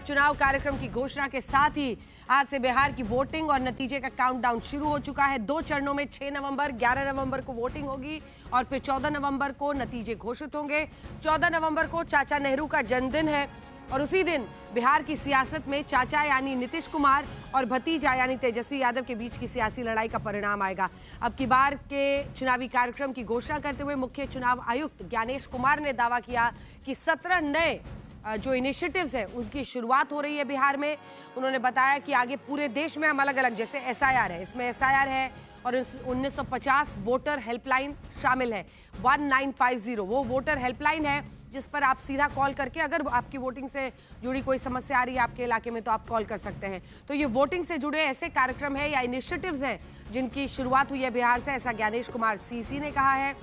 चुनाव कार्यक्रम की घोषणा के साथ ही आज से बिहार की वोटिंग और नतीजे का काउंटडाउन शुरू हो चुका है। 2 चरणों में 6 नवंबर, 11 नवंबर को वोटिंग होगी और फिर 14 नवंबर को नतीजे घोषित होंगे। 14 नवंबर को चाचा नेहरू का जन्मदिन है और उसी दिन बिहार की सियासत में चाचा यानी नीतीश कुमार और भतीजा यानी तेजस्वी यादव के बीच की सियासी लड़ाई का परिणाम आएगा। अब की बार के चुनावी कार्यक्रम की घोषणा करते हुए मुख्य चुनाव आयुक्त ज्ञानेश कुमार ने दावा किया कि 17 नए जो इनिशिएटिव्स हैं उनकी शुरुआत हो रही है बिहार में। उन्होंने बताया कि आगे पूरे देश में हम अलग अलग, जैसे एसआईआर है, इसमें एसआईआर है और 1950 वोटर हेल्पलाइन शामिल है। 1950 वो वोटर हेल्पलाइन है जिस पर आप सीधा कॉल करके अगर आपकी वोटिंग से जुड़ी कोई समस्या आ रही है आपके इलाके में तो आप कॉल कर सकते हैं। तो ये वोटिंग से जुड़े ऐसे कार्यक्रम है या इनिशिएटिव्स हैं जिनकी शुरुआत हुई है बिहार से, ऐसा ज्ञानेश कुमार सीसी ने कहा है।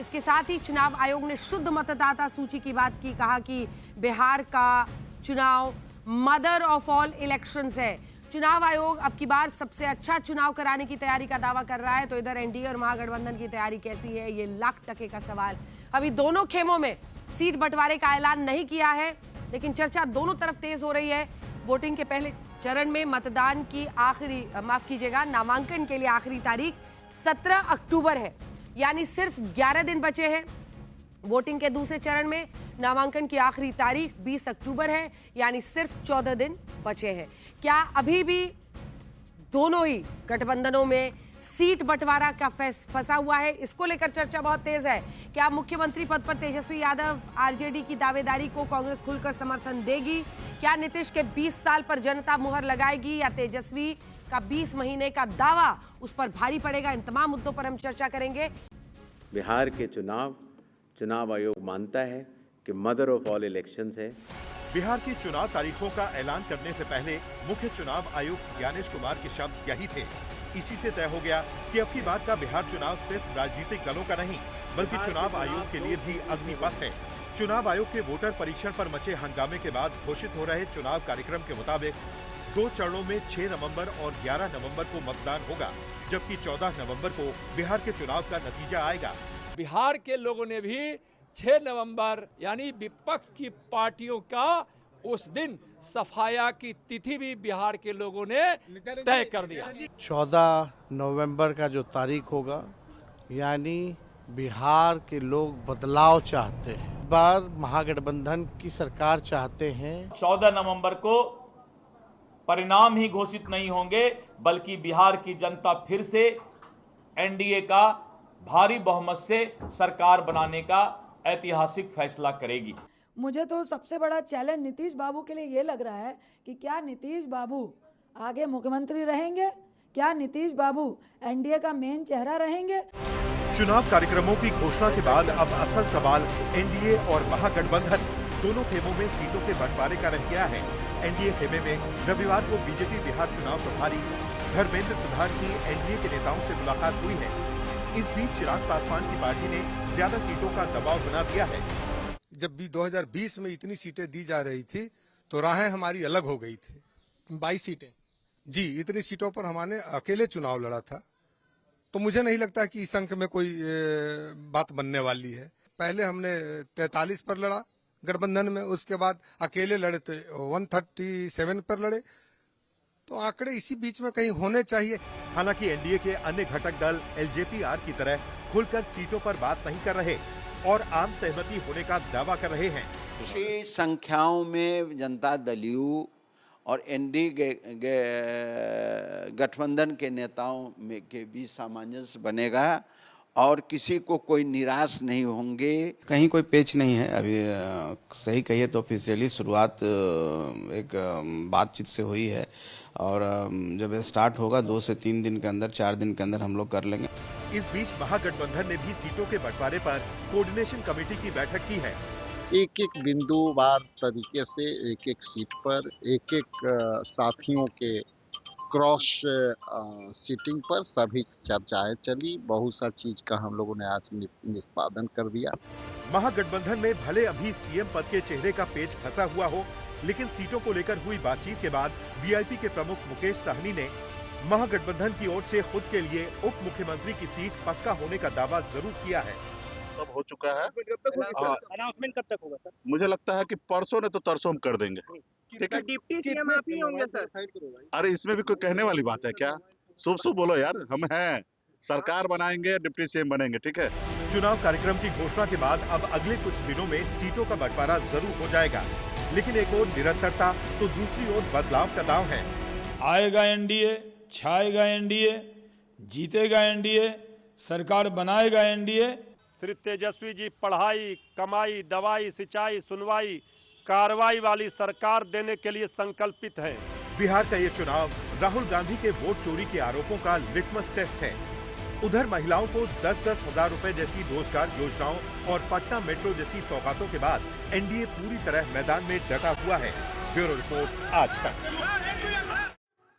इसके साथ ही चुनाव आयोग ने शुद्ध मतदाता सूची की बात की, कहा कि बिहार का चुनाव मदर ऑफ ऑल इलेक्शंस है। चुनाव आयोग अब की बार सबसे अच्छा चुनाव कराने की तैयारी का दावा कर रहा है। तो इधर एनडीए और महागठबंधन की तैयारी कैसी है, ये लाख टके का सवाल। अभी दोनों खेमों में सीट बंटवारे का ऐलान नहीं किया है, लेकिन चर्चा दोनों तरफ तेज हो रही है। वोटिंग के पहले चरण में मतदान की नामांकन के लिए आखिरी तारीख 17 अक्टूबर है, यानी सिर्फ 11 दिन बचे हैं। वोटिंग के दूसरे चरण में नामांकन की आखिरी तारीख 20 अक्टूबर है, यानी सिर्फ 14 दिन बचे हैं। क्या अभी भी दोनों ही गठबंधनों में सीट बंटवारा का फंसा हुआ है, इसको लेकर चर्चा बहुत तेज है। क्या मुख्यमंत्री पद पर तेजस्वी यादव आरजेडी की दावेदारी को कांग्रेस खुलकर समर्थन देगी? क्या नीतीश के 20 साल पर जनता मुहर लगाएगी या तेजस्वी का 20 महीने का दावा उस पर भारी पड़ेगा? इन तमाम मुद्दों पर हम चर्चा करेंगे। बिहार के चुनाव आयोग मानता है कि मदर ऑफ ऑल इलेक्शंस है। बिहार की चुनाव तारीखों का ऐलान करने से पहले मुख्य चुनाव आयुक्त ज्ञानेश कुमार के शब्द यही थे। इसी से तय हो गया कि अब की बात का बिहार चुनाव सिर्फ राजनीतिक दलों का नहीं बल्कि चुनाव आयोग के लिए भी अग्निपथ है। चुनाव आयोग के वोटर परीक्षण पर मचे हंगामे के बाद घोषित हो रहे चुनाव कार्यक्रम के मुताबिक 2 चरणों में 6 नवंबर और 11 नवंबर को मतदान होगा, जबकि 14 नवंबर को बिहार के चुनाव का नतीजा आएगा। बिहार के लोगों ने भी 6 नवंबर यानी विपक्ष की पार्टियों का उस दिन सफाया की तिथि भी बिहार के लोगों ने तय कर दिया। 14 नवंबर का जो तारीख होगा, यानी बिहार के लोग बदलाव चाहते हैं, इस बार महागठबंधन की सरकार चाहते हैं। 14 नवंबर को परिणाम ही घोषित नहीं होंगे बल्कि बिहार की जनता फिर से एनडीए का भारी बहुमत से सरकार बनाने का ऐतिहासिक फैसला करेगी। मुझे तो सबसे बड़ा चैलेंज नीतीश बाबू के लिए ये लग रहा है कि क्या नीतीश बाबू आगे मुख्यमंत्री रहेंगे, क्या नीतीश बाबू एनडीए का मेन चेहरा रहेंगे। चुनाव कार्यक्रमों की घोषणा के बाद अब असल सवाल एनडीए और महागठबंधन दोनों खेमों में सीटों के बंटवारे का रह गया है। एनडीए खेमे में रविवार को बीजेपी बिहार चुनाव प्रभारी धर्मेंद्र प्रधान की एनडीए के नेताओं से मुलाकात हुई है। इस बीच चिराग पासवान की पार्टी ने ज्यादा सीटों का दबाव बना दिया है। जब भी 2020 में इतनी सीटें दी जा रही थी तो राहें हमारी अलग हो गई थी। 22 सीटें जी, इतनी सीटों पर हमने अकेले चुनाव लड़ा था, तो मुझे नहीं लगता कि इस अंक में कोई बात बनने वाली है। पहले हमने 43 पर लड़ा गठबंधन में, उसके बाद अकेले लड़े तो 137 पर लड़े, तो आंकड़े इसी बीच में कहीं होने चाहिए। हालांकि एनडीए के अन्य घटक दल एलजेपी-आर की तरह खुलकर सीटों पर बात नहीं कर रहे और आम सहमति होने का दावा कर रहे हैं। बड़ी संख्याओं में जनता दल और एनडीए गठबंधन के नेताओं में के बीच सामंजस्य बनेगा और किसी को कोई निराश नहीं होंगे। कहीं कोई पेच नहीं है। अभी सही कहिए तो ऑफिशियली शुरुआत एक बातचीत से हुई है और जब स्टार्ट होगा 2 से 3 दिन के अंदर, 4 दिन के अंदर हम लोग कर लेंगे। इस बीच महागठबंधन ने भी सीटों के बंटवारे पर कोऑर्डिनेशन कमेटी की बैठक की है। एक बिंदुवार तरीके से एक सीट पर एक साथियों के क्रॉस सीटिंग पर सभी चर्चाएं चली। बहुत सा चीज का हम लोगों ने आज निष्पादन कर दिया। महागठबंधन में भले अभी सीएम पद के चेहरे का पेच फंसा हुआ हो, लेकिन सीटों को लेकर हुई बातचीत के बाद वीआईपी के प्रमुख मुकेश सहनी ने महागठबंधन की ओर से खुद के लिए उप मुख्यमंत्री की सीट पक्का होने का दावा जरूर किया है। सब हो चुका है। अनाउंसमेंट कब तक होगा सर? मुझे लगता है कि परसों ने तो तरसों हम कर देंगे। ठीक है, डिप्टी सीएम आप ही होंगे सर? अरे इसमें भी कोई कहने वाली बात है क्या? शुभ शुभ बोलो यार, हम हैं, सरकार बनाएंगे, डिप्टी सीएम बनेंगे, ठीक है। चुनाव कार्यक्रम की घोषणा के बाद अब अगले कुछ दिनों में सीटों का बंटवारा जरूर हो जाएगा, लेकिन एक ओर निरंतरता तो दूसरी ओर बदलाव का दांव है। आएगा एनडीए, छाएगा एनडीए, जीतेगा एनडीए, सरकार बनाएगा एनडीए। श्री तेजस्वी जी पढ़ाई, कमाई, दवाई, सिंचाई, सुनवाई, कार्रवाई वाली सरकार देने के लिए संकल्पित है। बिहार का ये चुनाव राहुल गांधी के वोट चोरी के आरोपों का लिटमस टेस्ट है। उधर महिलाओं को 10-10 हजार रुपए जैसी रोजगार योजनाओं और पटना मेट्रो जैसी सौगातों के बाद एनडीए पूरी तरह मैदान में डटा हुआ है। ब्यूरो रिपोर्ट, आज तक।